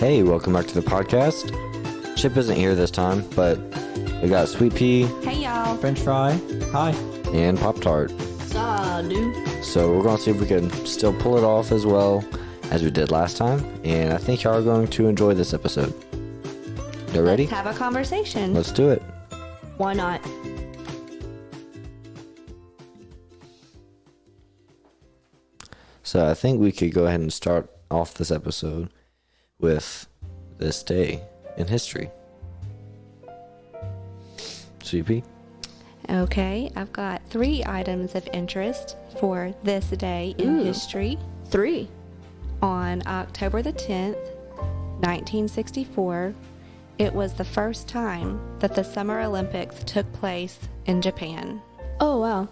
Hey, welcome back to the podcast. Chip isn't here this time, but we got Sweet Pea Hey y'all. French fry. Hi. and Pop-Tart. Dude. So we're going to see if we can still pull it off as well as we did last time. And I think y'all are going to enjoy this episode. You ready? Let's have a conversation. Let's do it. Why not? So I think we could go ahead and start off this episode with this day in history. Sweet Pea? Okay, I've got 3 items of interest for this day in history. 3. On October the 10th, 1964, it was the first time that the Summer Olympics took place in Japan. Oh, wow.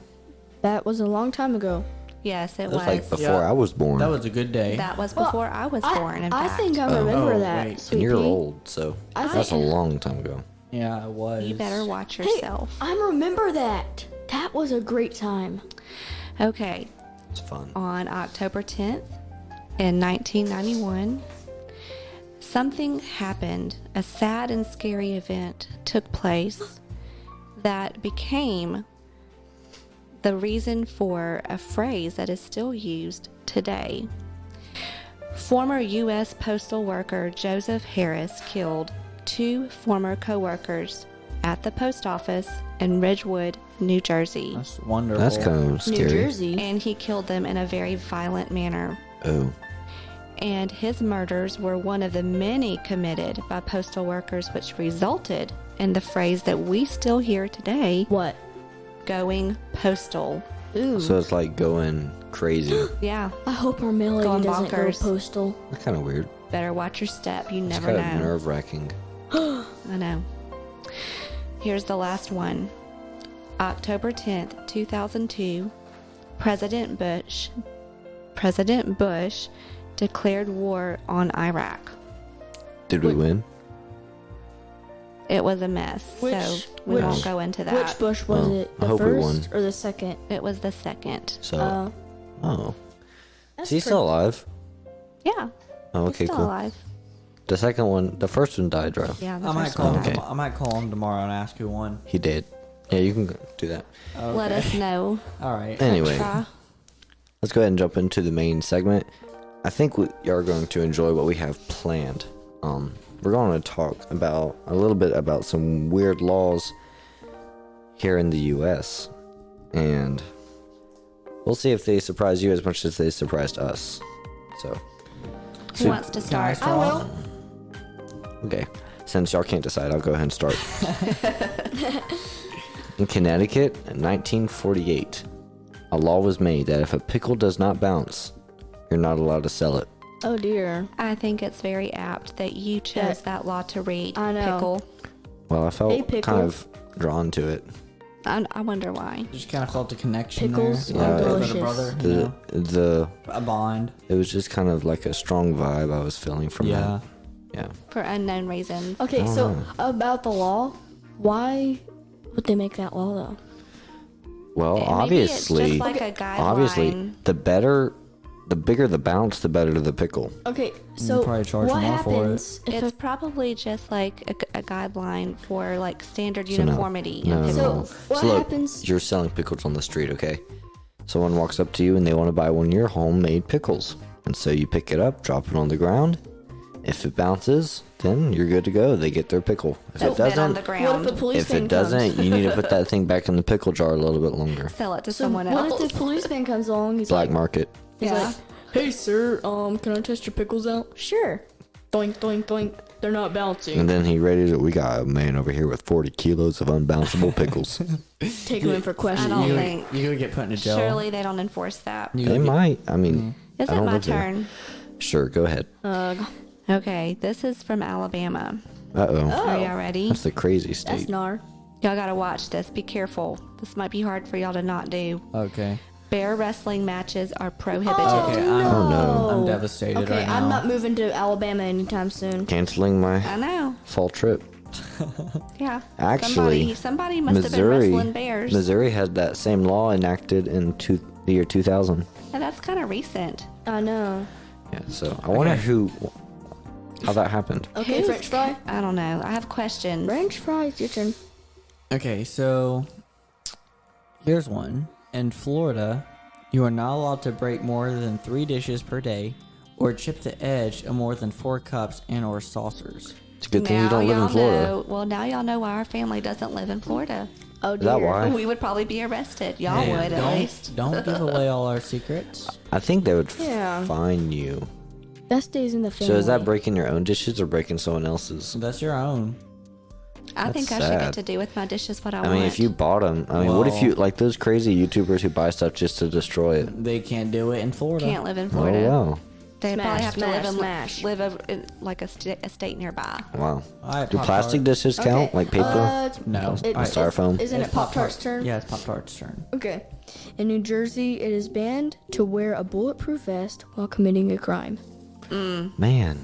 That was a long time ago. Yes, it That was like was. before I was born. That was a good day. That was before I was born, in I fact. think I remember Oh, that, wait. Sweet And you're Pea. old, so I that's a think- long time ago. Yeah, it was. You better watch Hey, yourself. I remember that. That was a great time. Okay, It's fun. on October 10th in 1991, something happened. A sad and scary event took place that became the reason for a phrase that is still used today. Former U.S. postal worker Joseph Harris killed 2 former co-workers at the post office in Ridgewood, New Jersey. That's wonderful. That's kind of scary. New Jersey. And he killed them in a very violent manner. Oh, And his murders were one of the many committed by postal workers, which resulted in the phrase that we still hear today, What? going postal. Ooh. so it's like going crazy. Yeah, I hope our mail Going lady doesn't bonkers. go postal. That's kind of weird. better watch your step. You It's never kind of know. nerve-wracking. I know. Here's the last one. October 10th, 2002, President Bush declared war on Iraq. Did we win? It was a mess, so we which- won't go into that. Which Bush was Well, it? I The hope we first won. or the second? It was the second. So, oh. That's Is he still alive? Yeah. Oh, He's okay, still cool. alive. The second one, the first one died, bro. Yeah, the I might first call one him. died. Okay. I might call him tomorrow and ask who won. He did. Yeah, you can do that. Okay. Let us know. All right. Anyway, Try. let's go ahead and jump into the main segment. I think we are going to enjoy what we have planned. We're going to talk about a little bit about some weird laws here in the U.S. and we'll see if they surprise you as much as they surprised us. So, Who wants to Can I start? start? will. okay, since y'all can't decide, I'll go ahead and start. In Connecticut, in 1948, a law was made that if a pickle does not bounce, you're not allowed to sell it. Oh, dear. I think it's very apt that you chose Yeah. that law to read. I know. Pickle. Well, I felt Hey, pickle. kind of drawn to it. I wonder why. Just kind of felt a connection Pickles there. are Brother to delicious. brother, you The know? the A bond. it was just kind of like a strong vibe I was feeling from Yeah. that. Yeah. For unknown reasons. Okay, Oh, so no. about the law, why would they make that law, though? Well, Maybe obviously, it's just like a guideline. obviously, the bigger the bounce, the better the pickle. Okay, so probably charge what more for it. happens if It's probably just like a guideline for like standard So no. uniformity No, in no, no. pickles. What So look, happens- you're selling pickles on the street, okay? Someone walks up to you and they want to buy one of your homemade pickles, and so you pick it up, drop it on the ground. If it bounces, then you're good to go. They get their pickle. If That's it been on doesn't, the what ground. if the policeman if it doesn't, you need to put that thing back in the pickle jar a little bit longer. Sell it to So someone what else. if the policeman comes along? He's Black like, market. Yeah. "Hey, sir, can I test your pickles out?" Sure. Doink, doink, doink. They're not bouncing. And then he rated it. We got a man over here with 40 kilos of unbounceable pickles. Take him in for I questioning. don't You, think. you could get put in a jail. Surely they don't enforce that. You They could get- might. I mean, Is I it don't my live there. turn? Sure, go ahead. Okay, this is from Alabama. Uh-oh. Are y'all ready? That's the crazy That's state. Nar. Y'all gotta watch this. Be careful. This might be hard for y'all to not do. Okay. Bear wrestling matches are prohibited. Okay, Oh, no. I'm devastated Okay, right now. I'm not moving to Alabama anytime soon. Canceling my I know. fall trip. Yeah. Actually, somebody must have been Missouri, wrestling bears. Missouri had that same law enacted in the year 2000. And that's kind of recent. I know. Yeah, so I wonder who how that happened. Okay, Who's- French fry. I don't know. I have questions. French fries, your turn. Okay, so here's one. In Florida, you are not allowed to break more than 3 dishes per day or chip the edge of more than 4 cups and or saucers. It's a good thing you don't live in Florida. Know, well, now y'all know why our family doesn't live in Florida. Oh, Is that dear. why? We would probably be arrested. Y'all Hey, would, at least. Don't give away all our secrets. I think they would Yeah. fine you. Best days in the family. So is that breaking your own dishes or breaking someone else's? That's your own. I think I That's should sad. get to do with my dishes what I I want. mean, if you bought them, I mean, what if Well- you like those crazy YouTubers who buy stuff just to destroy it? They can't do it in Florida. can't live in Oh Florida, wow, they Smash, probably have to live smash. in like a state nearby. wow. All right, Do Pop-Tart. plastic dishes count, like paper? No. It- All right. Styrofoam? Isn't It's it Pop Tart's turn? Yeah, it's Pop Tart's turn. Okay. In New Jersey, it is banned to wear a bulletproof vest while committing a crime. Man,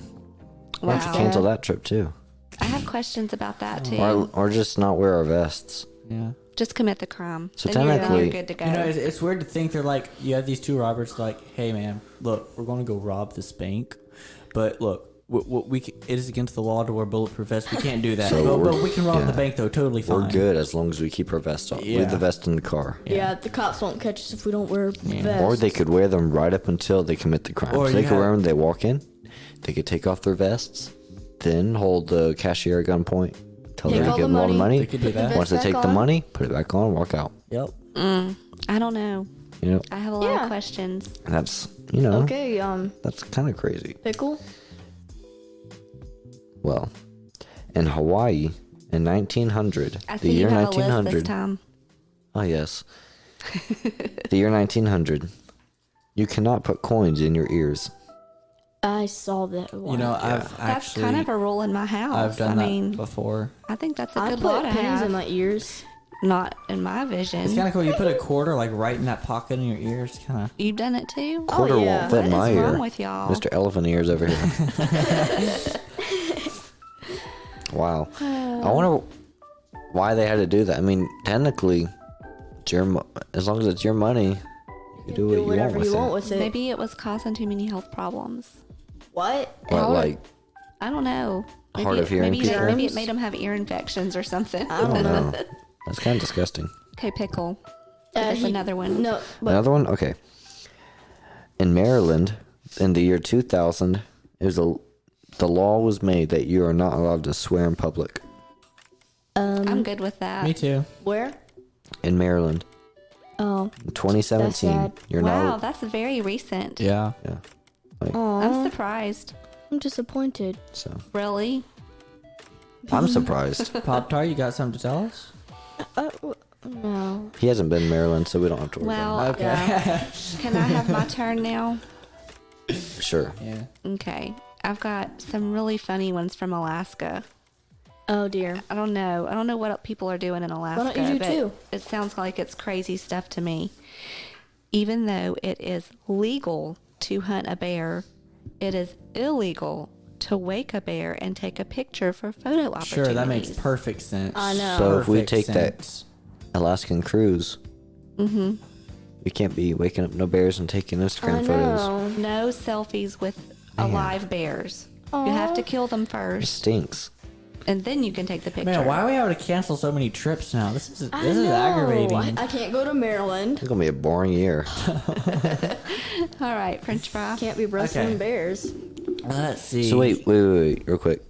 why don't you Wow. cancel that trip too, I have questions about that too. or just not wear our vests? Yeah. Just commit the crime. So Then you're technically- good to go. You know, it's weird to think they're like, you have these 2 robbers like, hey man, look, we're going to go rob this bank, but look, it is against the law to wear bulletproof vests. We can't do that. So but we can rob yeah. the bank though, totally fine. We're good as long as we keep our vests on. Yeah. Leave the vest in the car. Yeah. The cops won't catch us if we don't wear vests. Or they could wear them right up until they commit the crime. Or So they you could wear have- them when they walk in. They could take off their vests, then hold the cashier at gunpoint, tell Take them to all give the them all the money. money. They could do that. Once they Vest take back the on. money, put it back on, walk out. Yep. I don't know. You know, I have a lot Yeah. of questions. that's Okay, that's kind of crazy. pickle. Well, in Hawaii in 1900, I the see you year have a list this 1900. time. Oh yes, the year 1900. You cannot put coins in your ears. I saw that one. You know, I've That's actually, kind of a rule in my house. I've done I that mean, before. I think that's a I good put law to pennies have. in my ears. Not in my vision. It's kind of cool. You put a quarter like right in that pocket in your ears, kind of. You've done it too? Quarter yeah. won't fit in What my is ear. wrong with y'all? Mr. Elephant Ears over here. Wow. I wonder why they had to do that. I mean, technically, it's your as long as it's your money, you can do what Do you whatever want with you it. want with it. Maybe it was causing too many health problems. What? What, How- like, I don't know. Maybe Hard of hearing maybe, people? maybe it made them have ear infections or something. I don't know. no. That's kind of disgusting. Okay, pickle. Give us he- another one. No, but Another one? Okay. In Maryland, in the year 2000, the law was made that you are not allowed to swear in public. I'm good with that. Me too. where? In Maryland, Oh, in 2017, That's sad. you're Wow, not. that's very recent. Yeah. Yeah. I'm surprised. I'm disappointed. So Really? I'm surprised. Pop Tart, you got something to tell us? No. He hasn't been in Maryland, so we don't have to worry Well, about Okay. can I have my turn now? it. Sure. Yeah. Okay. I've got some really funny ones from Alaska. Oh dear. I don't know. I don't know what people are doing in Alaska. don't you do but too? It sounds like it's crazy stuff to me. Even though it is legal to hunt a bear, it is illegal to wake a bear and take a picture for photo opportunities. Sure, that makes perfect sense. I know. So if we Perfect take sense. that Alaskan cruise, we can't be waking up no bears and taking Instagram photos. No selfies with alive bears. You have to kill them It first, stinks. and then you can take the picture. Man, why are we having to cancel so many trips now? This is aggravating. I can't go to Maryland. It's gonna be a boring year. All right, French fry. Can't be wrestling Okay. bears. Let's see. So wait, real quick.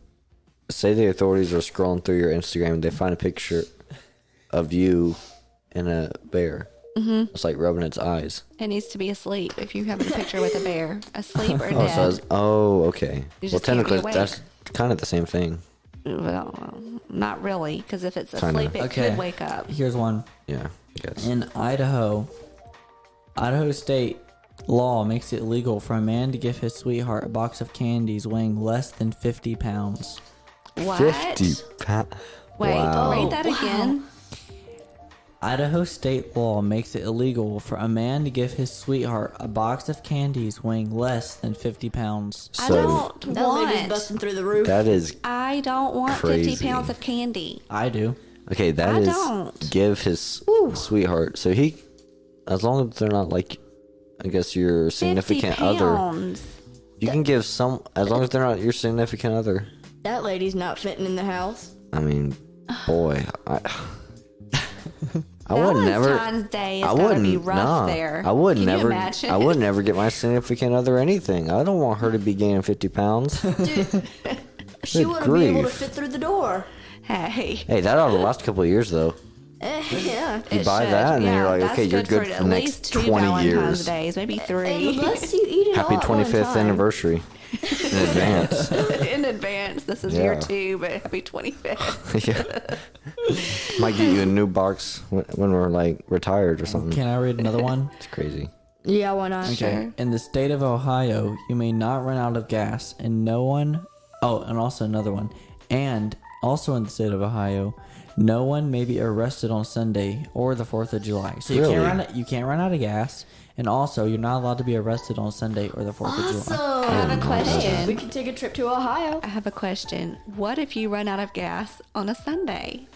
Say the authorities are scrolling through your Instagram and they find a picture of you and a bear. Mm-hmm. It's like rubbing its eyes. It needs to be asleep if you're having a picture with a bear. Asleep or Oh, dead. so okay. You Well, just can't be technically, awake. that's kind of the same thing. Well, not really, because if it's Kinda. asleep, it Okay. could wake up. Here's one. Yeah, I guess. In Idaho state law makes it illegal for a man to give his sweetheart a box of candies weighing less than 50 pounds. What? 50 pounds. Wait, Wow. read that again. Idaho state law makes it illegal for a man to give his sweetheart a box of candies weighing less than 50 pounds. I So don't That lady's want. busting through the roof. that is I don't want Crazy. 50 pounds of candy. I do. okay. That I is don't. give his sweetheart. So as long as they're not like, I guess your 50 significant other. pounds. You can give some, as long as they're not your significant other. That lady's not fitting in the house. I mean, boy, I would never. Valentine's Day is I gotta wouldn't. be rough Nah, there. I would Can you never. imagine? I would never get my significant other anything. I don't want her to be gaining 50 pounds. Dude, she Good wouldn't be able to grief. fit through the door. Hey. Hey, that ought to last a couple of years though. Yeah. You It buy should. that, and then Yeah, you're like, that's okay, you're good for at the next least 2 20 Valentine's years. days, maybe 3. Unless you eat it Happy all at one 25th time. anniversary in advance. In advance. This is Yeah. year 2, but happy 25th. Yeah. Might get you a new box when we're like retired or something. Can I read another one? It's crazy. Yeah, why not? Sure. In the state of Ohio, you may not run out of gas, and no one. Oh, and also another one. And also in the state of Ohio, no one may be arrested on Sunday or the 4th of July. So you Really? can't run out of gas, and also you're not allowed to be arrested on Sunday or the 4th of July. I have a We question. can take a trip to Ohio. I have a question. What if you run out of gas on a Sunday?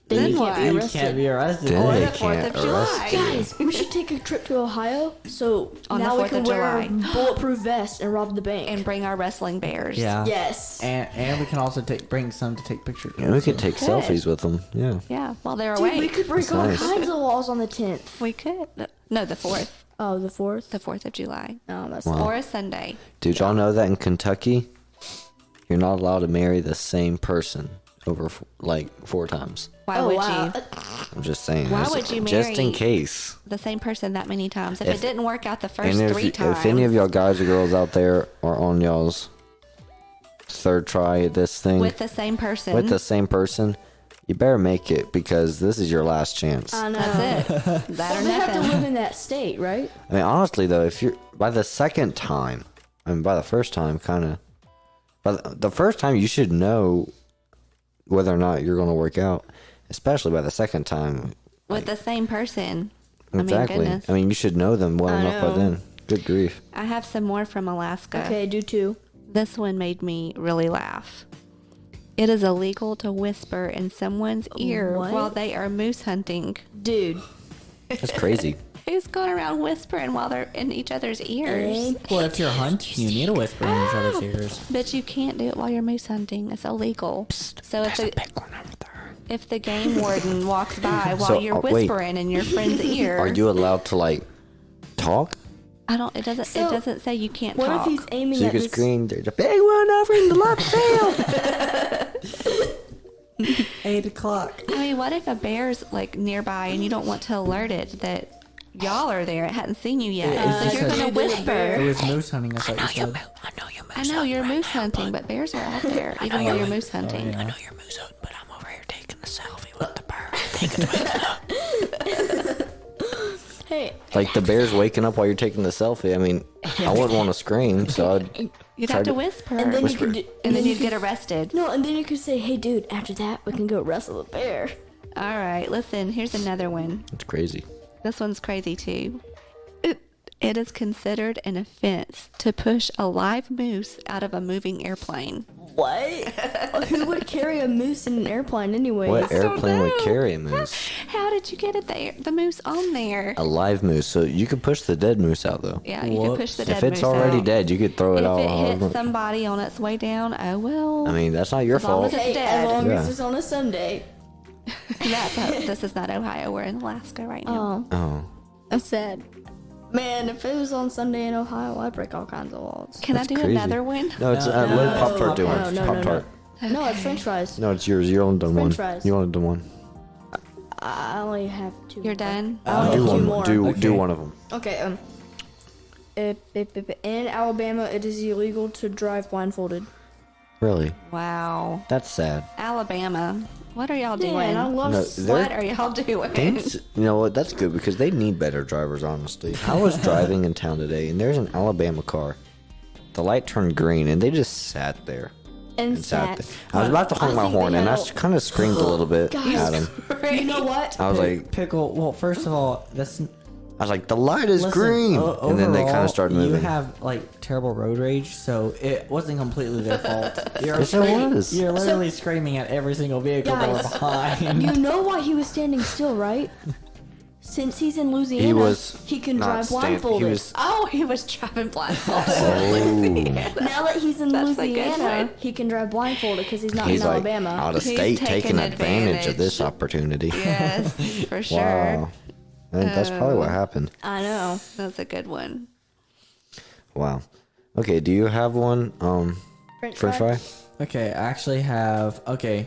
Then Then you what? can't be You arrested. can't be arrested. Then Or they the 4th can't of arrest July. you. Guys, we should take a trip to Ohio so On the now we 4th can of wear July. bulletproof vests and rob the bank. And bring our wrestling bears. Yeah. Yes. And we can also bring some to take pictures. Yeah, we could take Good. selfies with them. Yeah. Yeah, while they're Dude, awake. we could break That's all nice. kinds of laws on the 10th. We could. No, the 4th. Oh, the 4th? The 4th of July. Oh, that's Wow. Or a Sunday. Did y'all know that in Kentucky, you're not allowed to marry the same person over like 4 times? Why Oh, would wow. you? I'm just saying. Why just- would you Just in marry- case. The same person that many times. If If- it didn't work out the first And 3 times. if any of y'all guys or girls out there are on y'all's third try at this thing with the same person. with the same person, you better make it because this is your last chance. I know. That's it. That Well, or they have to nothing. live in that state, right? I mean, honestly though, if you're by the second time, I mean by the first time, kind of. But the first time, you should know whether or not you're going to work out. Especially by the second time. With the same person. I mean, Exactly. goodness. I mean, you should know them well I enough by know. then. Good grief. I have some more from Alaska. Okay, do too. This one made me really laugh. It is illegal to whisper in someone's ear What? while they are moose hunting. Dude. That's crazy. Who's going around whispering while they're in each other's ears? Well, if you're hunting, you need to whisper in each other's ears. But you can't do it while you're moose hunting. It's illegal. So if the game warden walks by while So, you're wait. whispering in your friend's ear, Are you allowed to like talk? I don't. It doesn't. So, it doesn't say you can't What talk. if he's aiming So you at can this? scream, there's a big one over in the left field. 8 o'clock. I mean, what if a bear's like nearby and you don't want to alert it that y'all are there? It hadn't seen you yet, so you're gonna It whisper. was moose hunting, I thought you said. I know you're moose hunting, but bears are out there even while you're moose hunting. I know you're moose hunting, but I'm over here taking the selfie with the bird. Hey, Like the bear's waking up while you're taking the selfie. I mean, I wouldn't want to scream, so I'd You'd try have to whisper, and then Whisper. you could. and then you'd get arrested. No, and then you could say, "Hey, dude, after that, we can go wrestle a bear." All right, listen. Here's another one. It's crazy. This one's crazy too. It is considered an offense to push a live moose out of a moving airplane. What? Who would carry a moose in an airplane anyway? What airplane would know. carry a moose? How did you get it there? The moose on there? A live moose. So you could push the dead moose out though. Yeah, you could push the dead If it's moose already out. dead, you could throw it If out. it hits however- somebody on its way down, oh well. I mean, that's not your As long fault. as Hey, dead. as long Yeah. as it's on a Sunday. This is not Ohio. We're in Alaska right now. Oh, Oh, that's sad. Man, if it was on Sunday in Ohio, I'd break all kinds of laws. Can that's I do crazy. another one? No, it's No, what no, did Pop Tart do? Pop-Tarts. No, no, no, Pop Tart. No, it's French fries. No, it's yours. You only done French one. fries. You only done one. I only have 2. You're done? I only Do have 2 one. more. Do Okay. one of them. Okay. In Alabama, it is illegal to drive blindfolded. Really? Wow. That's sad. Alabama. What are y'all doing? Man, I love. No, they're- What are y'all doing? Things, you know what? That's good because they need better drivers, honestly. I was driving in town today, and there's an Alabama car. The light turned green, and they just sat there. and And sat sat. there. I was about to honk I my think horn, they and I had kind of screamed a little bit at him. You know what? I was like, Pickle. Well, first of all, that's the light is listen, green, and then they kind overall, of started moving. You have like terrible road rage, so it wasn't completely their fault. You're, Yes, it was. you're literally screaming at every single vehicle that was Guys, behind. You know why he was standing still, right? since he's in Louisiana, he can not drive blindfolded. He was driving blindfolded. Now that he's in That's a good Louisiana, one. he can drive blindfolded because he's not He's in like Alabama. out of He's state, taking taking advantage of this advantage. opportunity. Yes, for sure. Wow. And that's probably what happened. I know. That's a good one. Wow. Okay, do you have one? French fry? Okay, I actually have. Okay,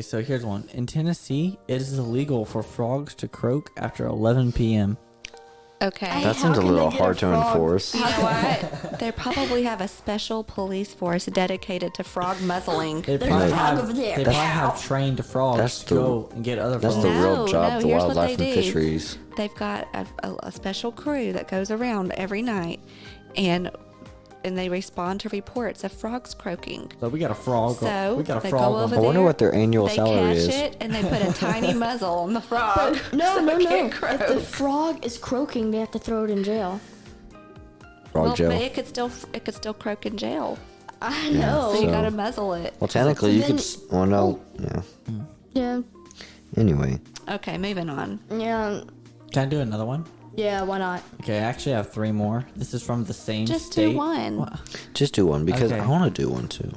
so here's one. In Tennessee, it is illegal for frogs to croak after 11 p.m. Okay. That seems a can they little get a hard to frog? enforce. You know what? They probably have a special police force dedicated to frog muzzling. They There's probably a frog have, over there. they probably have trained frogs That's to the- go and get other That's frogs. the real No, job, the here's what wildlife they and do. fisheries. They've got a special crew that goes around every night, and they respond to reports of frogs croaking. So we got a frog. So we got a they frog. go over I wonder there, what their annual they salary catch is. it, and they put a tiny muzzle on the frog. No. so it can't If croak. the frog is croaking, they have to throw it in jail. Frog Well, jail. but it could still croak in jail. I know. So you So- gotta muzzle it. Well, technically, So you could. then- Well, no. Yeah. Yeah. Anyway. Okay, moving on. Yeah. Can I do another one? Yeah. Why not? Okay, I actually have 3 more. This is from the same Just state. do one. Well, Just do one because Okay. I want to do one too.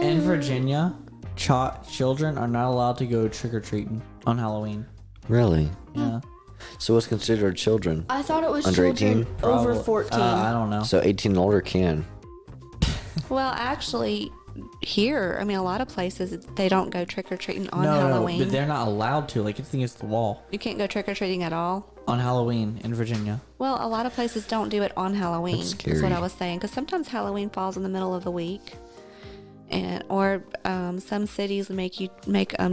in Virginia, children are not allowed to go trick or treating on Halloween. Really? Yeah. So what's considered children? I thought it was Under children 18? over Probably- 14. I don't know. So 18 and older can. Well, actually, here, I mean, a lot of places they don't go trick or treating on no, Halloween. but they're not allowed to. Like, it's against the law You can't go trick or treating at all. on Halloween in Virginia. Well, a lot of places don't do it on Halloween. That's That's what scary. I was saying. Because sometimes Halloween falls in the middle of the week, or some cities make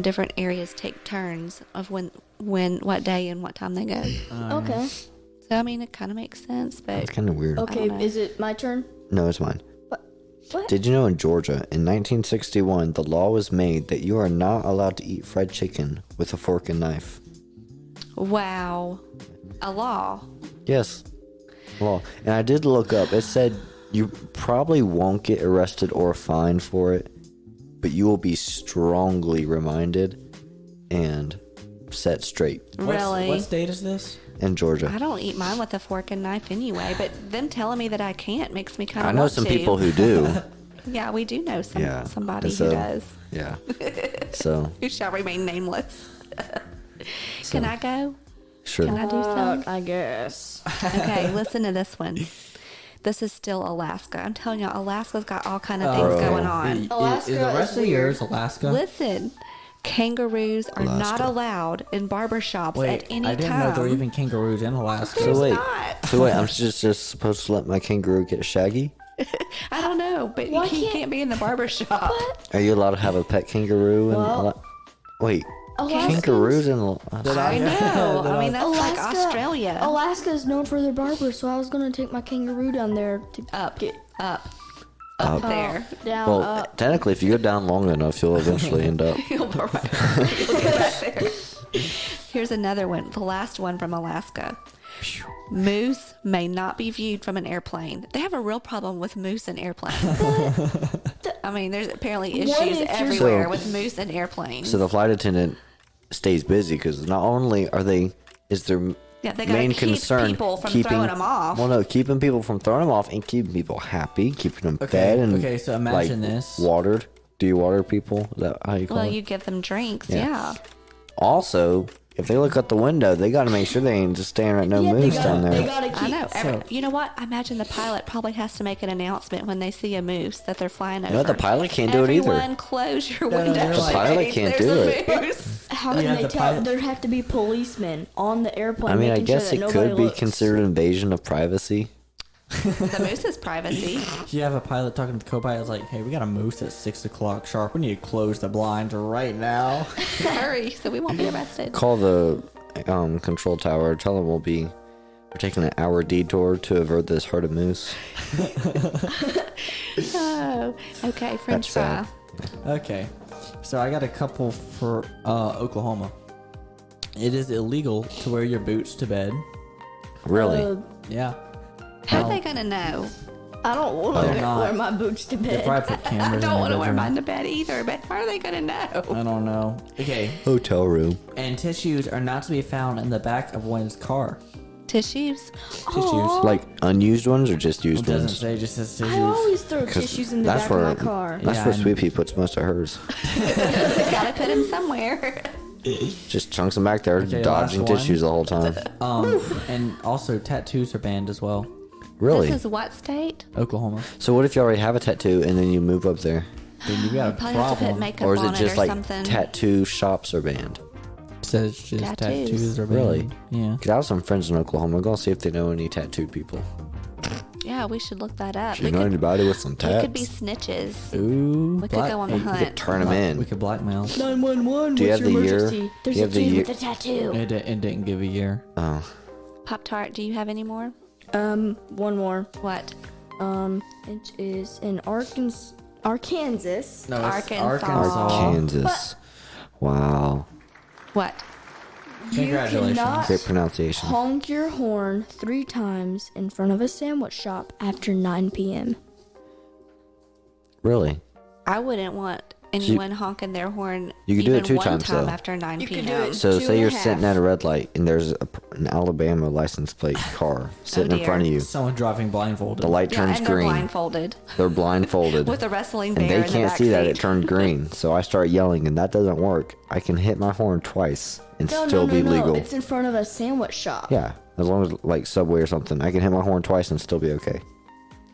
different areas take turns of what day and what time they go. Okay. So I mean, it kind of makes sense, but That's kind of weird. Okay. don't know. Is it my turn? No, it's mine. What? Did you know in Georgia, in 1961, the law was made that you are not allowed to eat fried chicken with a fork and knife? wow, a law. Yes. Law. And I did look up. It said you probably won't get arrested or fined for it, but you will be strongly reminded and set straight Really? What state is this? in Georgia. I don't eat mine with a fork and knife anyway, but them telling me that I can't makes me kind of. I know some people who do. Yeah, we do know Yeah. somebody And so- who does. Yeah. So, Who shall remain nameless. so Can I go? sure. Can I do some? I guess. Okay, listen to this one. This is still Alaska. I'm telling you, Alaska's got all kind of things going on. Is Alaska the rest is of weird. yours Alaska? Listen, kangaroos are not Alaska. allowed in barbershops Wait, at any I didn't time. know there were even kangaroos in Alaska. So wait. not. So wait, I'm just supposed to let my kangaroo get shaggy? I don't know, but Why he can't- can't be in the barbershop. Are you allowed to have a pet kangaroo? Wait, Alaska's- kangaroos in Alaska? I know. I mean, that's like Alaska- Australia. Alaska is known for their barbers, so I was gonna take my kangaroo down there to Up, get up Up. there. down. Well, up. technically, if you go down long enough, you'll eventually end up. You'll go right You'll go back there. Here's another one, the last one from Alaska. Moose may not be viewed from an airplane. They have a real problem with moose and airplanes. I mean, there's apparently What issues if you're- everywhere So- with moose and airplanes. So the flight attendant stays busy because not only is their Yeah, they gotta main keep concern people from throwing 'em off. Well, no, keeping people from throwing them off and keeping people happy, keeping them Okay, fed and okay, so imagine like, this. watered. Do you water people? Is that how you call Well, it? you give them drinks, Yeah. yeah. Also, if they look out the window, they got to make sure they ain't just staring at no Yeah, moose down they there. gotta keep. I know. So- You know what? I imagine the pilot probably has to make an announcement when they see a moose that they're flying over. No, the pilot can't do it either. Everyone close your No, no, windows. they're The like- pilot can't There's do a it. moose. How Yeah, can they the tell? pilot- There have to be policemen on the airplane. I mean, I making sure guess that it nobody could be looks. considered invasion of privacy. The moose's privacy. You have a pilot talking to the co-pilot. It's like, hey, we got a moose at 6 o'clock sharp. We need to close the blinds right now. Hurry, so we won't be arrested. Call the control tower. Tell them we're taking an hour detour to avert this herd of moose. Oh, okay, French That's fry. sad. Okay, so I got a couple for Oklahoma. It is illegal to wear your boots to bed. Really? Uh, Yeah. How are they gonna know? I don't want They're to not. wear my boots to They bed. probably put I cameras don't in want the to wear bedroom. mine to bed either, but how are they going to know? I don't know. Okay. Hotel room. And tissues are not to be found in the back of one's car. Tissues. Tissues. Like unused ones or just It used doesn't ones? say, it just says tissues. I always throw 'Cause tissues in the that's back where- of my car. That's Yeah, where and- Sweet Pea puts most of hers. Gotta put them somewhere. Just chunks them back there, Okay, dodging last one. tissues the whole time. And also tattoos are banned as well. Really? This is what state? Oklahoma. So what if you already have a tattoo and then you move up there? Then you got a Probably have to put problem. makeup Or is on it just like something. tattoo shops are banned? It says just Tattoos. tattoos are banned. Really? Yeah. Cause I have some friends in Oklahoma. I'm gonna see if they know any tattooed people. Yeah, we should look that up. Do you know anybody with some We tats? could be snitches. Ooh. We could go on the You could hunt. turn them in. We could blackmail. 911, Do you what's have your the year? emergency? Do There's you a have the kid year? with a tattoo. It didn't give a year. Oh, Pop-Tart, do you have any more? One more. What? It is in Arkansas. No, it's Arkansas. Kansas. Wow. What? Congratulations. You cannot Great pronunciation. honk your horn 3 times in front of a sandwich shop after 9 p.m. Really? I wouldn't want anyone honking their horn You could do even it 2 one times, time though. after 9 You could p.m. do it So Two say and you're a sitting half. at a red light and there's an Alabama license plate car sitting in dear. front of you. Someone driving blindfolded. The light Yeah, turns and they're green. blindfolded They're blindfolded. with a wrestling bear and they in the can't back see that seat. it turned green. So I start yelling and that doesn't work. I can hit my horn twice and still be legal. It's in front of a sandwich shop. Yeah, as long as like Subway or something, I can hit my horn twice and still be okay.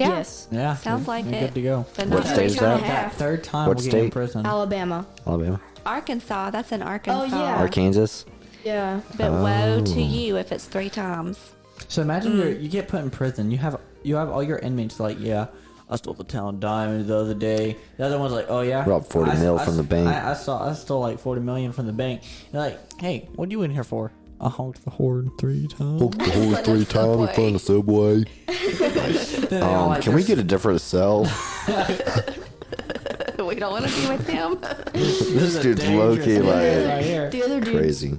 Yeah. Yes. Yeah. Sounds like you're it. good to go. But What not state is that? That third time What we'll get you in state? prison. Alabama. Alabama, Arkansas, that's in Arkansas. yeah. Arkansas. Yeah. But woe Oh. to you if it's 3 times. So imagine you get put in prison. You have all your inmates like, yeah, I stole the town diamond the other day. The other one's like, oh yeah, Robbed 40 mil from the bank. I stole like 40 million from the bank. You're like, hey, what are you in here for? I honked the horn 3 times. The horn 3 times in front of Subway. Then they all like, Can we there's- get a different cell? We don't want to be with him. This a dude's dangerous low-key man like right here. The other dude. crazy.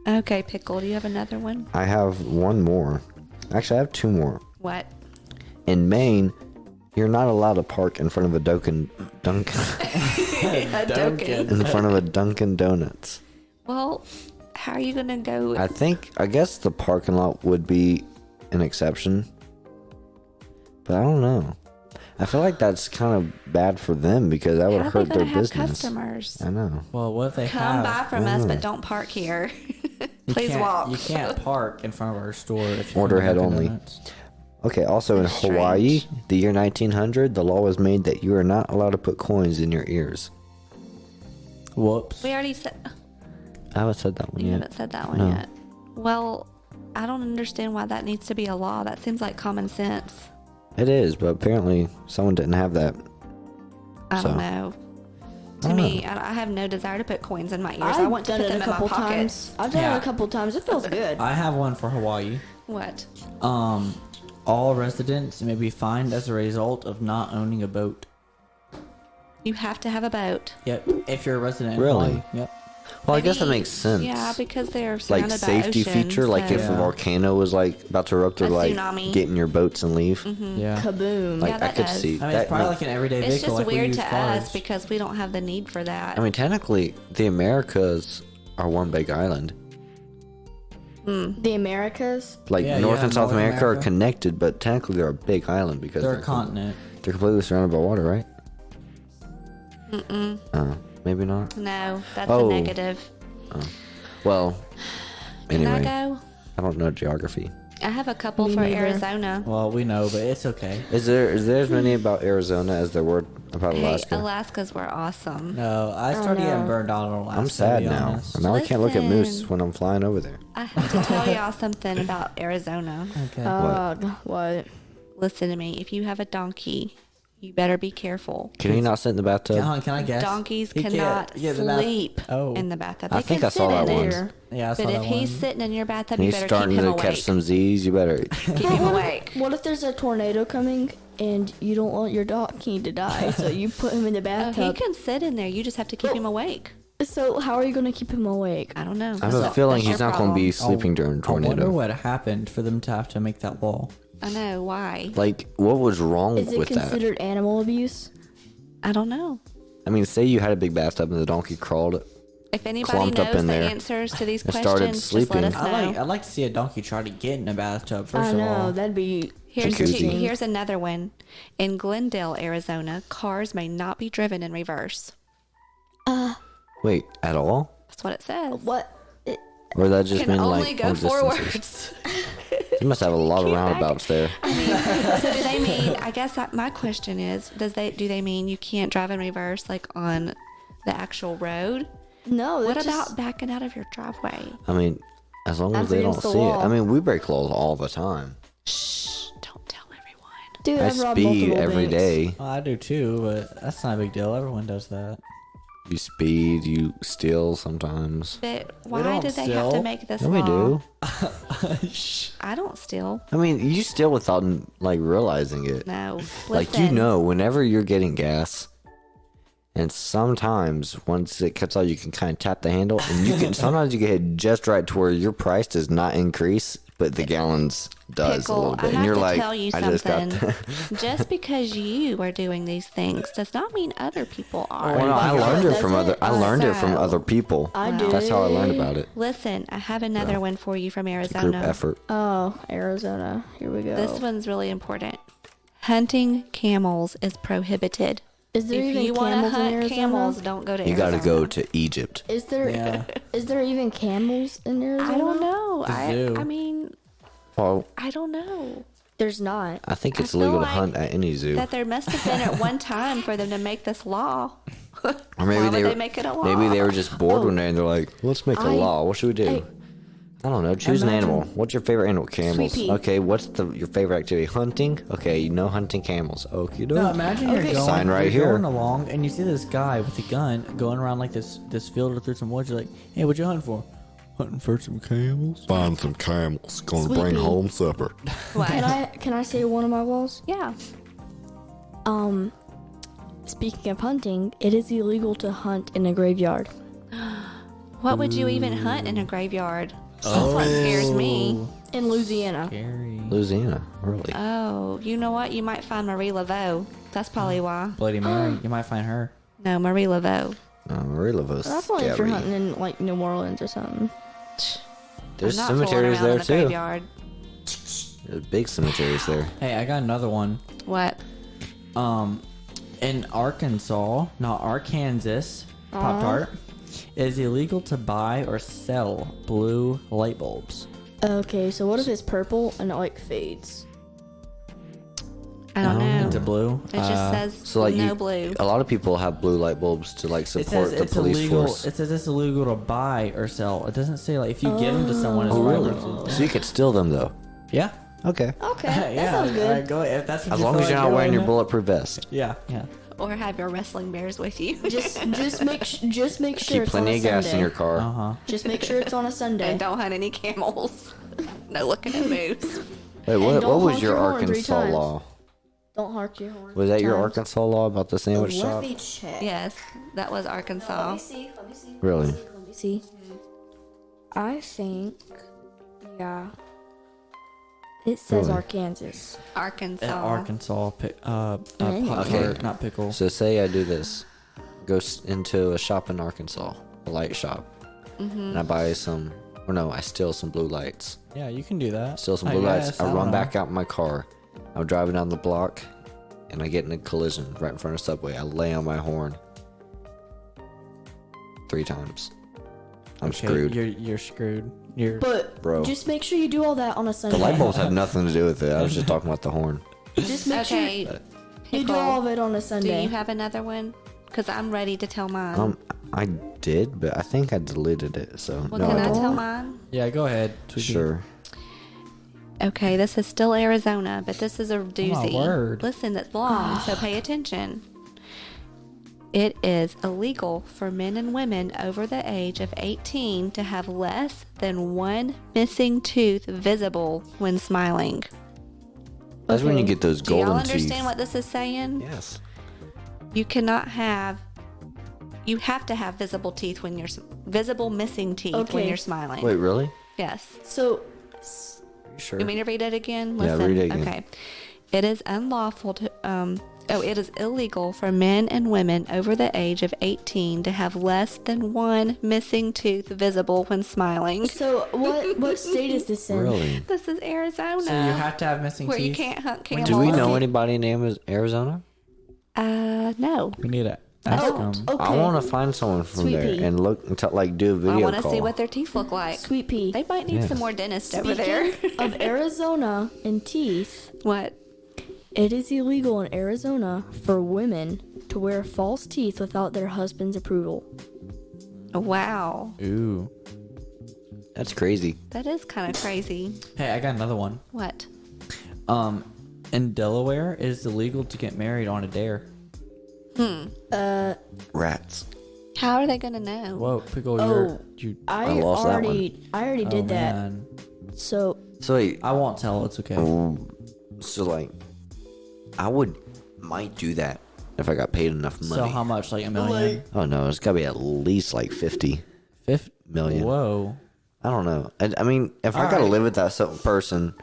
Okay, Pickle, do you have another one? I have one more. Actually, I have 2 more. What? In Maine, you're not allowed to park in front of a Dunkin' Dunkin'. in front of a Dunkin' Donuts. Well, how are you going to go? I guess the parking lot would be an exception. But I don't know. I feel like that's kind of bad for them because that would How are they hurt their gonna have business. customers? I know. Well, what if they Come have? buy from us, but don't park here. Please walk. You can't park in front of our store if you Order ahead only. Okay, also in That's Hawaii, strange. the year 1900, the law was made that you are not allowed to put coins in your ears. Whoops. We already said. I haven't said that one You yet. haven't said that one No. yet. Well, I don't understand why that needs to be a law. That seems like common sense. It is, but apparently someone didn't have that. I So, don't know. To I don't me, I have no desire to put coins in my ears. I I've want to done put it them a in my couple pockets. times. I've done Yeah. it a couple times. It feels good. I have one for Hawaii. What? All residents may be fined as a result of not owning a boat. You have to have a boat. Yep. If you're a resident in Really? Hawaii. Yep. Well, I guess that Maybe- makes sense. Yeah, because they're Like surrounded safety by ocean, feature, like if so- a volcano was like about to erupt, or A like tsunami. get in your boats and leave. Yeah. Kaboom. Like Yeah, I that could does. see I mean, that. it's probably like an everyday It's vehicle. just like we weird use to cars. us because we don't have the need for that. I mean, technically, the Americas are one big island. The Americas. Like Yeah, North yeah, and South North America are America. connected, but technically they're a big island because They're a continent. They're completely surrounded by water, right? Maybe not. No, that's Oh. a negative. Well, Can anyway, I go? don't know geography. I have a couple Me for neither. Arizona. Well, we know, but it's okay. Is there as many about Arizona as there were about Hey, Alaska? Alaska's were awesome. No, I started no. getting burned out on Alaska. I'm to sad be now. honest. Now I can't look at moose Listen. when I'm flying over there. I have to tell y'all something about Arizona. Okay. What? Listen to me. If you have a donkey, you better be careful. Can he not sit in the bathtub? Can I guess? Donkeys He can't- cannot yeah, the bath- sleep Oh. in the bathtub. I They think can I saw sit that in once. it, Yeah, I saw but if that he's one. sitting in your bathtub, And you he's better starting keep him to awake. catch some Z's. You better. Keep him awake. What if there's a tornado coming and you don't want your donkey to die, so you put him in the Oh, he bathtub? can sit in there. You just have to keep him awake. So how are you going to keep him awake? I don't know. I have a feeling That's he's your not going to be problem. sleeping during a I wonder tornado. what happened for them to have to make that law. I know why. Like, what was wrong Is it with that? considered animal abuse? I don't know. I mean, say you had a big bathtub and the donkey crawled If anybody clumped up knows in the there answers to these and questions, started just let sleeping. us know. I'd like to see a donkey try to get in a bathtub. First I of know, all, that'd be Jacuzzi. Here's another one. In Glendale, Arizona, cars may not be driven in reverse. Wait, at all? That's what it says. what? Or that just Can mean only like go long forwards. distances? You must have a lot of roundabouts there. So do they mean? I guess my question is, do they mean you can't drive in reverse like on the actual road? No. What that's about just- backing out of your driveway? I mean, as long as That's they don't against the see it. law. I mean, we break laws all the time. Shh! Don't tell everyone. Dude, I I've robbed speed multiple every banks. day. well, I do too, but that's not a big deal. Everyone does that. You speed, you steal sometimes. But why don't do they have to steal. make this No, law? we do. I don't steal. I mean, you steal without like realizing it. No. Like you Listen, know, whenever you're getting gas, and sometimes once it cuts out, you can kind of tap the handle, and you can sometimes you get hit just right to where your price does not increase, but the gallons does Pickle, a little bit, I and have you're to like, tell you I just got. something. Just because you are doing these things does not mean other people are. Well, no, I learned it from Does other. it? I learned it from So- other people. I did. That's how I learned about it. Listen, I have another one for you from Group Arizona. effort. Oh, Arizona. Here we go. This one's really important. Hunting camels is prohibited. Is there If even you want to camels in hunt Arizona? camels, don't go to You Arizona. got to go to Egypt. Is there? Yeah. Is there even camels in Arizona? I don't know. The zoo. I mean, Well, I don't know. There's not. I think I it's feel legal to like hunt at any zoo. That there must have been at one time for them to make this law. Or Why maybe would they they were, make it a law? maybe they were just bored one day and they're like, let's make a I- law. What should we do? I don't know. Choose an Imagine- animal. What's your favorite animal? Camels. Sweet pea. Okay. What's your favorite activity? Hunting. Okay. No hunting camels. Okay. No, imagine you're Okay. going, Sign right you're here. going along and you see this guy with a gun going around like this field or through some woods. You're like, hey, what you hunting for? Hunting for some camels. Find some camels. Gonna Sweet bring pea. home supper. What? Can I say one of my laws? Yeah. Speaking of hunting, it is illegal to hunt in a graveyard. What would you even hunt in a graveyard? That's what scares me. In Louisiana. Scary. Louisiana. Really? Oh, you know what? You might find Marie Laveau. That's probably why. Bloody Mary. You might find her. No, Marie Laveau. Marie Laveau. That's only if you're hunting in like New Orleans or something. There's I'm not fooling cemeteries around there in the too. Graveyard. There's big cemeteries there. Hey, I got another one. What? In Arkansas, not Arkansas, Pop Tart, it is illegal to buy or sell blue light bulbs. Okay, so what if it's purple and it like fades? I don't know. Into blue. It just says So like no you, blue. a lot of people have blue light bulbs to like It support says the it's police illegal. force. It says it's illegal to buy or sell. It doesn't say like if you give them to someone. It's Oh fine. really? So you could steal them though. Yeah. Okay. Okay, yeah. that sounds good. Go if that's what As you long feel as you're like not wearing doing. your bulletproof vest. Yeah. Yeah. Or have your wrestling bears with you. Just make sure Keep it's plenty on a of gas Sunday. in your car. Uh huh. Just make sure it's on a Sunday. And don't hunt any camels. No looking at moose. Wait, what don't was honk your your horn 3 Arkansas times. law? Don't hark your horn. Was that your times. Arkansas law about the sandwich shop? Let me check. Yes, that was Arkansas. see. Let me see. Really? Let me see. I think, yeah. It says Really? Arkansas. Arkansas. Arkansas. Pop Okay. Tart, not pickle. So say I do this, go into a shop in Arkansas, a light shop, and I buy some, or no, I steal some blue lights. Yeah, you can do that. Steal some I blue lights. guess, I don't run know. back out in my car. I'm driving down the block, and I get in a collision right in front of Subway. I lay on my horn 3 times. I'm Okay, screwed. You're screwed. You're But Bro. just make sure you do all that on a Sunday. The light bulbs have nothing to do with it. I was just talking about the horn. Just make Okay. sure you do Pickle. all of it on a Do Sunday. you have another one? Because I'm ready to tell mine. I did, but I think I deleted it. So well, no, can I I don't. tell mine? yeah. Go ahead. Tweety. Sure. Okay, this is still Arizona, but this is a doozy. word. Listen, it's long, so pay attention. It is illegal for men and women over the age of 18 to have less than one missing tooth visible when smiling. That's when you Okay. get those Do y'all golden understand teeth. what this is saying? Yes. You cannot have. You have to have visible teeth when you're visible missing teeth when Okay. you're smiling. Wait, really? Yes. So, sure. You mean to read it again? Yeah, read it again. Okay. It is unlawful to it is illegal for men and women over the age of 18 to have less than one missing tooth visible when smiling. So what state is this in? Really? This is Arizona. So you have to have missing where teeth. you can't hunt camels. Do we know anybody named Arizona? No. We need to ask them. Okay. I want to find someone from Sweet there pea. and look and do a I video want to call. see what their teeth look like. Sweet pea. They might need Yeah. some more dentists over there. Speaking of Arizona and teeth, What? it is illegal in Arizona for women to wear false teeth without their husband's approval. Wow. Ooh. That's crazy. That is kind of crazy. Hey, I got another one. What? In Delaware, it is illegal to get married on a dare. Rats. How are they going to know? Whoa, Pickle, Oh, you. I lost that already Oh, did that. man. So So wait, I won't tell. It's okay. so like, I might do that if I got paid enough money. So how much? Like $1 million? Oh no, it's gotta be at least like 50 million. Whoa. I don't know. I mean, if I All gotta right. live with that certain person,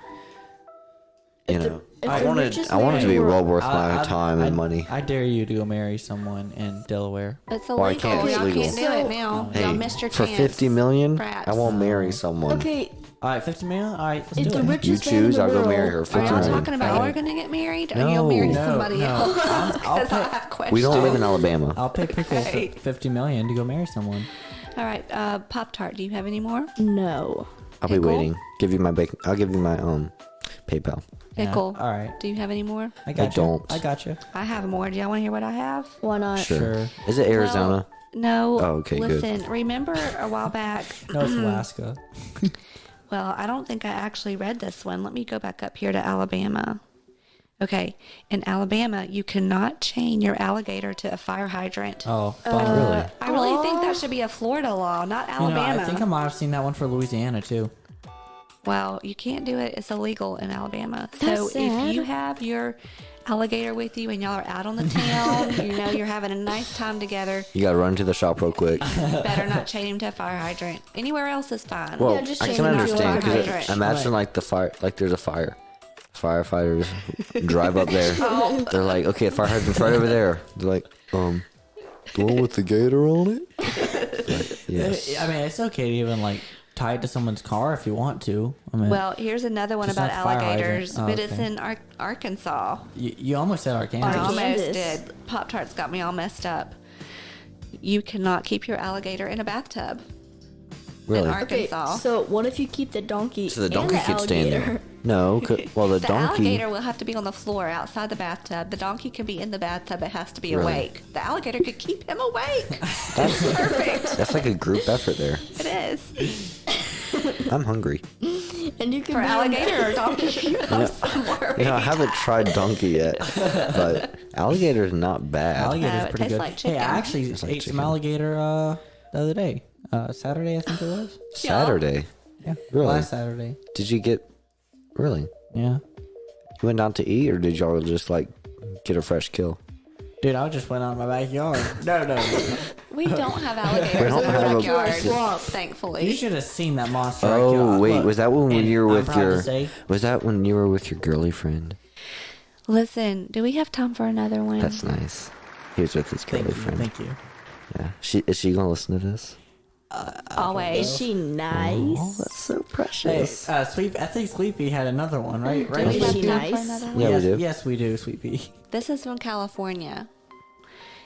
you know, if I the wanted richest I wanted to man be in the well world- worth my time and money. I dare you to go marry someone in Delaware. It's Well, I illegal. can't. It's Y'all legal. can't do it now. Hey, Y'all missed your for chance. 50 million, Rats. I won't marry someone. okay, All right, 50 million? All right, let's if do the it. You richest man in choose, the I'll go world, marry her. Are 50 y'all million. talking about Okay. we're going to get married? Or you'll marry No. somebody No. else? I'll Because I pay- have questions. We don't live in Alabama. I'll pay Pickle Okay. 50 million to go marry someone. All right. Pop-Tart, do you have any more? no. I'll be Pickle? waiting. Give you my bacon. I'll give you my PayPal. Yeah, Pickle. all right. Do you have any more? I got you. don't. I got you. I have more. Do y'all want to hear what I have? Why not? Sure. Is it Arizona? No. Oh, okay, good. Listen, remember a while back? No, it's Alaska. Well, I don't think I actually read this one. Let me go back up here to Alabama. Okay. In Alabama, you cannot chain your alligator to a fire hydrant. Oh, fun. Really? I really think that should be a Florida law, not Alabama. I think I might have seen that one for Louisiana too. Well, you can't do it. It's illegal in Alabama. That's So sad. if you have your alligator with you and y'all are out on the town, you know you're having a nice time together, You gotta run to the shop real quick. better not chain him to a fire hydrant. Anywhere else is fine. Well, Yeah, just I chain can him to a understand fire because hydrant. imagine like the fire, like there's a fire. Firefighters drive up there. They're like, okay, the fire hydrant's right over there. They're like, the one with the gator on it? Like, yes. I mean, it's okay to even like tie it to someone's car if you want to. I mean, Well, here's another one Just about not fire hydrant. alligators, Oh, but it's okay. in Arkansas. you almost said I Arkansas. almost Kansas. did. Pop Tarts got me all messed up. You cannot keep your alligator in a bathtub Really? in Okay, Arkansas. so what if you keep the donkey? So the and donkey could stay in there. alligator? No, well the The donkey. alligator will have to be on the floor outside the bathtub. The donkey can be in the bathtub. It has to be Really? awake. The alligator could keep him awake. That's, Perfect. that's like a group effort there. It is. I'm hungry. And you can For be alligator or donkey, I'm worried. You know, I haven't tried donkey yet, but alligator is not bad. Alligator's No, it pretty tastes good. like Hey, chicken. I actually Tastes like ate some chicken. alligator the other day. Saturday, I think it was. Saturday. Yeah, Really? last Saturday. Did you get? Really? Yeah, You went down to eat, or did y'all just like get a fresh kill? dude, I just went out in my backyard. No. We don't have alligators don't in have our a- backyard, You thankfully. should have seen that monster. I Oh killed. wait, Look, was that when and you were I'm with proud to your? say- Was that when you were with your girly friend? Listen, do we have time for another one? That's nice. He was with his girly Thank you. friend. Thank you. Yeah. Is she gonna listen to this? Always. Is she nice? Oh, that's so Hey, precious. I think Sleepy had another one, right? Do we Is have she time for nice? another one? Yeah, yes, we do. Yes, we do, Sleepy. This is from California.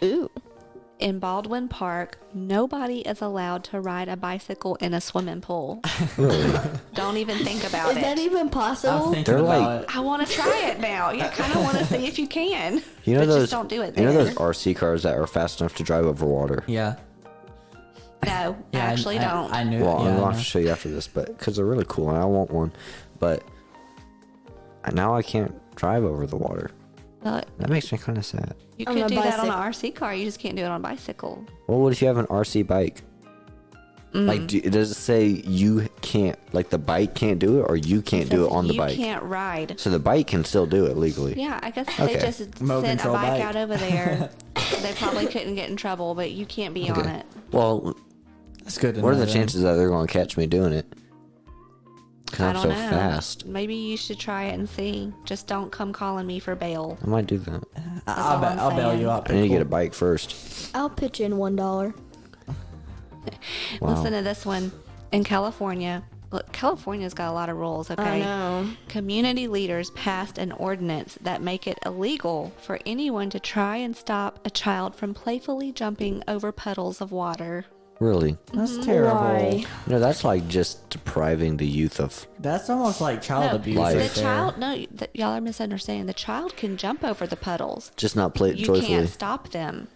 Ooh. In Baldwin Park, nobody is allowed to ride a bicycle in a swimming pool. Really? Don't even think about Is it. that even I'm possible? thinking They're about like- it. I want to try it now. You kind of want to see if you can. You know but those? just don't do it You know there. those RC cars that are fast enough to drive over water? Yeah. No, Yeah, actually don't. I knew. Well, yeah, I'm I gonna know. have to show you after this, but because they're really cool and I want one, but now I can't drive over the water. Well, That makes me kind of sad. you On could a do that on an bicycle. RC car. You just can't do it on a bicycle. Well, what if you have an RC bike? Like, does it say you can't, like the bike can't do it, or you can't do it on the bike? You can't ride. So the bike can still do it legally. Yeah, I guess if Okay. they just Remote sent a control bike bike. out over there, they probably couldn't get in trouble, but you can't be on Okay. it. Well, That's good. To what are know the then. chances that they're going to catch me doing it? looking I up don't so know. fast. Maybe you should try it and see. Just don't come calling me for bail. I might do that. I'll, all I'm I'll bail saying. you out. I need to get a Pickle. bike first. I'll pitch in $1. Wow. Listen to this one. In California, look, California's got a lot of rules, okay? I know. Community leaders passed an ordinance that make it illegal for anyone to try and stop a child from playfully jumping over puddles of water. Really? That's terrible. Why? That's like just depriving the youth of. That's almost like child abuse. Life. Right The there. child, no, y'all are misunderstanding. The child can jump over the puddles. Just not play it You joyfully. can't stop them.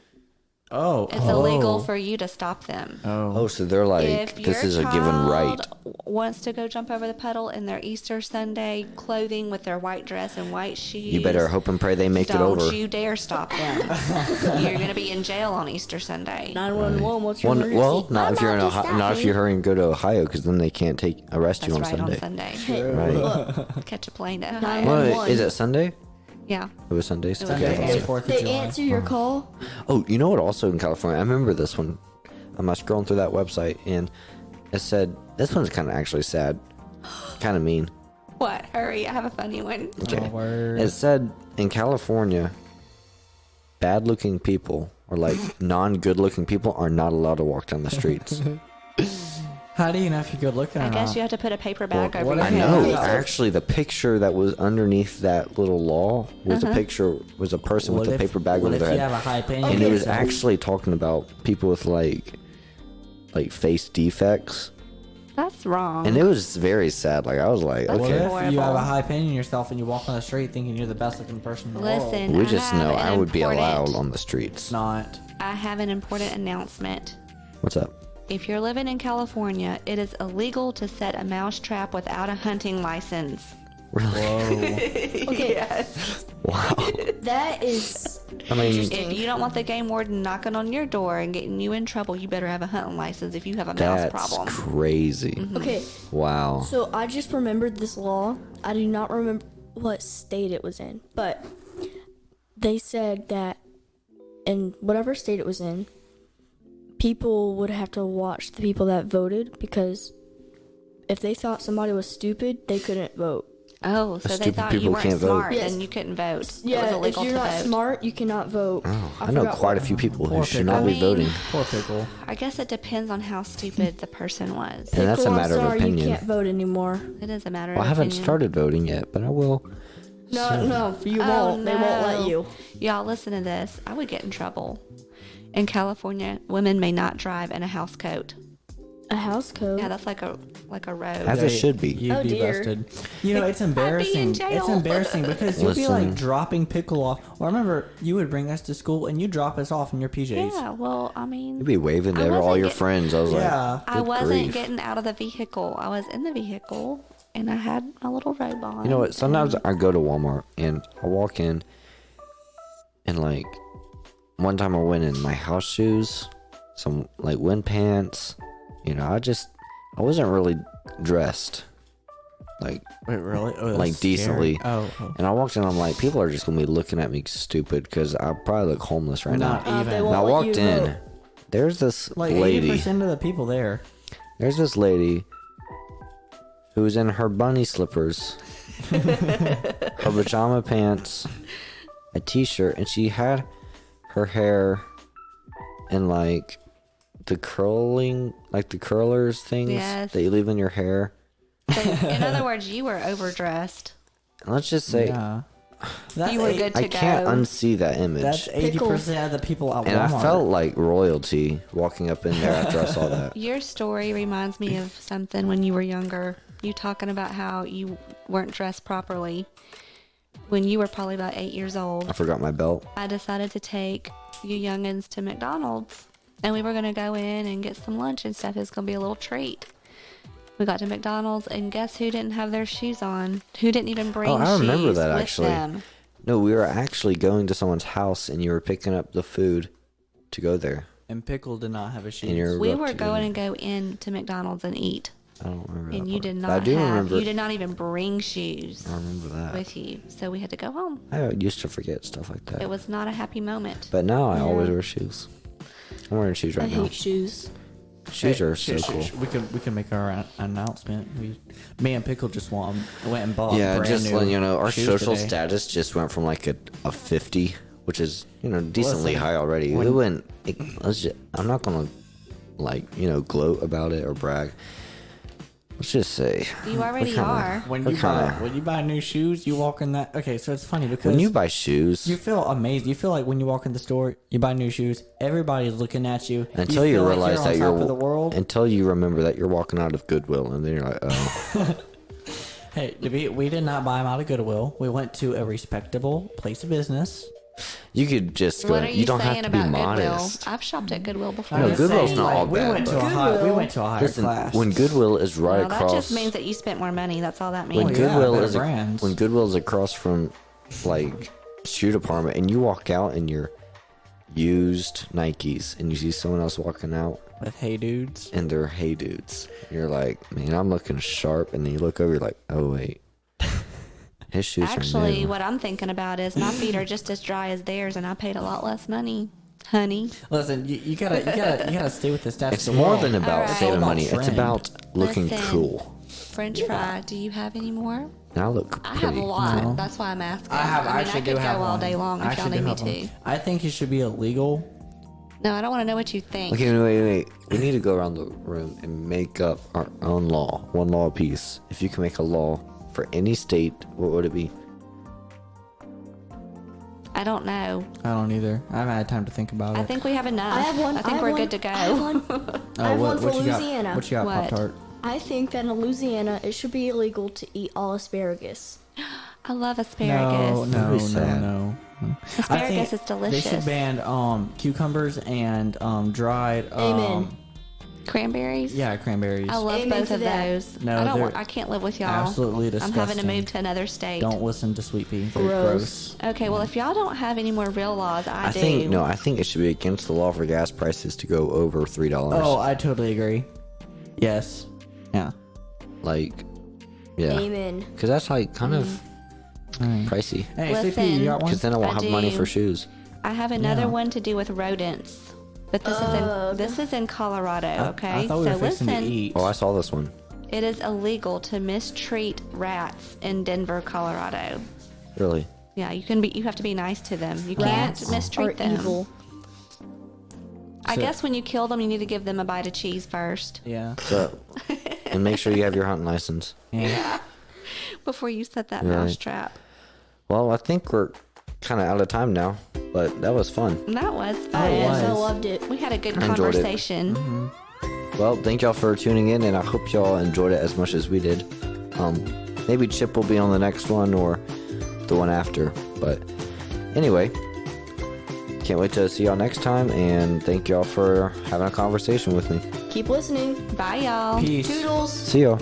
Oh, It's illegal for you to stop them. Oh, so they're like, If this your is a given right. child wants to go jump over the puddle in their Easter Sunday clothing with their white dress and white shoes, You better hope and pray they make it don't over. you dare stop them. You're going to be in jail on Easter Sunday. 911, what's your emergency? Well, not I'm if you're in Auntie Ohio, not if Staffy. you hurry and go to Ohio, because then they can't arrest That's you on right, Sunday. on Sunday. Hey, Right. look, Catch a plane to Nine Ohio. one- Well, 911. is it Sunday? Yeah. It was Sunday. Sunday, Okay. 4th of they July. answer your call. Oh, you know what? Also in California, I remember this one. I'm scrolling through that website, and it said this one's kind of actually sad, kind of mean. What? Hurry, I have a funny one. Oh, word. It said in California, bad-looking people or like non-good-looking people are not allowed to walk down the streets. How do you know if you're good looking or I guess not? you have to put a paper bag over what your if I you head. know. Yeah. Actually, the picture that was underneath that little law was a picture was a person with a paper bag what over if their you head, have a high opinion and of it was yourself? actually talking about people with like face defects, That's wrong. and it was very sad. Like I was like, That's What okay, if you have horrible. a high opinion of yourself and you walk on the street thinking you're the best looking person in the world? Listen, we I just have know an I would be allowed important- on the streets. It's not. I have an important announcement. What's up? If you're living in California, it is illegal to set a mouse trap without a hunting license. Really? Whoa. Okay, Yes. Wow. that is I mean, interesting. If you don't want the game warden knocking on your door and getting you in trouble, you better have a hunting license if you have a mouse that's problem. crazy. Okay, Wow. so I just remembered this law. I do not remember what state it was in, but they said that in whatever state it was in, people would have to watch the people that voted because if they thought somebody was stupid, they couldn't vote. Oh, so they Stupid thought you people weren't can't vote. smart Yes. and you couldn't vote. It was Yeah, if illegal you're to not vote. smart, you cannot vote. Oh, I know forgot quite a what- few people who Poor should pickle. not I be mean- voting. Poor pickle. I guess it depends on how stupid the person was. And that's a Pickle, I'm matter of sorry, opinion. You can't vote anymore. It is a matter Well, I of haven't opinion. started voting yet, but I will. No, you Oh, won't. They won't let no. you. Y'all listen to this. I would get in trouble. In California, women may not drive in a house coat. A house code. Yeah, that's like a road. As it should be. You'd Oh, be dear. busted. You know, it's embarrassing. jail. It's embarrassing because you'd be Listen. like dropping pickle off. Well, I remember you would bring us to school and you drop us off in your PJs. Yeah, well, I mean, You'd be waving I to all wasn't your get- friends. I was Yeah. like, I good wasn't grief. getting out of the vehicle. I was in the vehicle, and I had my little robe on. You know what? Sometimes I go to Walmart and I walk in, and like one time I went in my house shoes, some like wind pants. You know, I wasn't really dressed, like, Wait, really? Oh, that's like scary. decently. Oh, And I walked in. I'm like, people are just gonna be looking at me stupid because I probably look homeless right not now. they even. won't And I let walked you in. vote. There's this Like lady. 80% of the people there. There's this lady who's in her bunny slippers, her pajama pants, a t-shirt, and she had her hair in like the curlers things Yes. that you leave in your hair. So, in other words, you were overdressed. And let's just say Yeah. That's You were eight- good to I go. can't unsee that image. That's 80% of the people at And I Walmart. felt like royalty walking up in there after I saw that. Your story reminds me of something when you were younger. You talking about how you weren't dressed properly when you were probably about 8 years old. I forgot my belt. I decided to take you youngins to McDonald's, and we were going to go in and get some lunch and stuff. It was going to be a little treat. We got to McDonald's, and guess who didn't have their shoes on? Who didn't even bring Oh, I remember shoes that with actually. them? No, we were actually going to someone's house and you were picking up the food to go there. And Pickle did not have a shoes. And you're We up were to going to go into McDonald's and eat, I don't remember that and you part. did But not I do have. remember. You did not even bring shoes I remember that. with you, so we had to go home. I used to forget stuff like that. It was not a happy moment. But now I always wear shoes. I'm wearing shoes I right now. hate shoes. Shoes Hey, are so cool. We can make our announcement. Me and Pickle just went and bought Yeah, brand just new letting you know, our shoes social today. status just went from like a 50, which is decently Listen, high already. when- It went. I'm not gonna gloat about it or brag. Let's just say You already kinda- are. When We're you kinda- buy new shoes, you walk in that. Okay, so it's funny because when you buy shoes, you feel amazed. You feel like when you walk in the store, you buy new shoes, everybody's looking at you until you feel like realize you're that on you're top of the world. until you remember that you're walking out of Goodwill, and then you're like, oh, Hey, we did not buy them out of Goodwill. We went to a respectable place of business. you could just go. What are you don't have saying to be about modest. Goodwill? I've shopped at Goodwill before. No, I'm just Goodwill's saying, not all we bad, went to but- a high. We went to a higher Listen, class. when Goodwill is right Well, across, that just means that you spent more money. That's all that means. when Oh, yeah, Goodwill better is brands. when Goodwill is across from like shoe department, and you walk out in your used Nikes, and you see someone else walking out with Hey Dudes. and they're Hey Dudes, you're like, man, I'm looking sharp, and then you look over, you're like, oh wait, his shoes are Actually, new. what I'm thinking about is my feet are just as dry as theirs, and I paid a lot less money, honey. Listen, you gotta stay with the stats. It's of the more world. than about Alright. saving About money. It's trend. about looking Listen. cool. French fry. Do you have any more? And I look I pretty. have a lot. No. That's why I'm asking. I have. I actually could do have go all one. day long I if y'all actually need do me have to. one. I think it should be illegal. No, I don't want to know what you think. Okay, wait. We need to go around the room and make up our own law. One law apiece. If you can make a law for any state, what would it be? I don't know. I don't either. I haven't had time to think about it. I think we have enough. I have one. I think have we're one- good to go. I have one, I have one for what you Louisiana. got? What you got, What? Pop Tart? I think that in Louisiana, it should be illegal to eat all asparagus. I love asparagus. No. Really sad. Asparagus I think is delicious. They should ban cucumbers and dried. Amen. Cranberries. Yeah, cranberries. I love Amen both to of that. those. No, I don't. they're I can't live with y'all. absolutely I'm having to disgusting. move to another state. Don't listen to Sweet Pea. They're Gross. gross. Okay, well, if y'all don't have any more real laws, I do. I think it should be against the law for gas prices to go over $3. Oh, I totally agree. Yes. Yeah. Like, yeah, Amen. because that's like kind of Alright. pricey. Hey, Listen. CP, you got one? Because then I won't I have money do. for shoes. I have another Yeah. one to do with rodents, but this is in Colorado. Okay, I thought we were so fixing listen, to eat. Oh, I saw this one. it is illegal to mistreat rats in Denver, Colorado. Really? Yeah, you have to be nice to them. You Rats can't mistreat are them. evil. I So- guess when you kill them, you need to give them a bite of cheese first Yeah. So, and make sure you have your hunting license. Yeah. before you set that Right. mouse trap. Well, I think we're kind of out of time now, but that was fun. And that was fun. it Yes, I was. loved it. We had a good I enjoyed it. conversation. Well, thank y'all for tuning in, and I hope y'all enjoyed it as much as we did. Maybe Chip will be on the next one or the one after. But anyway, can't wait to see y'all next time, and thank y'all for having a conversation with me. Keep listening. Bye, y'all. Peace. Toodles. See y'all.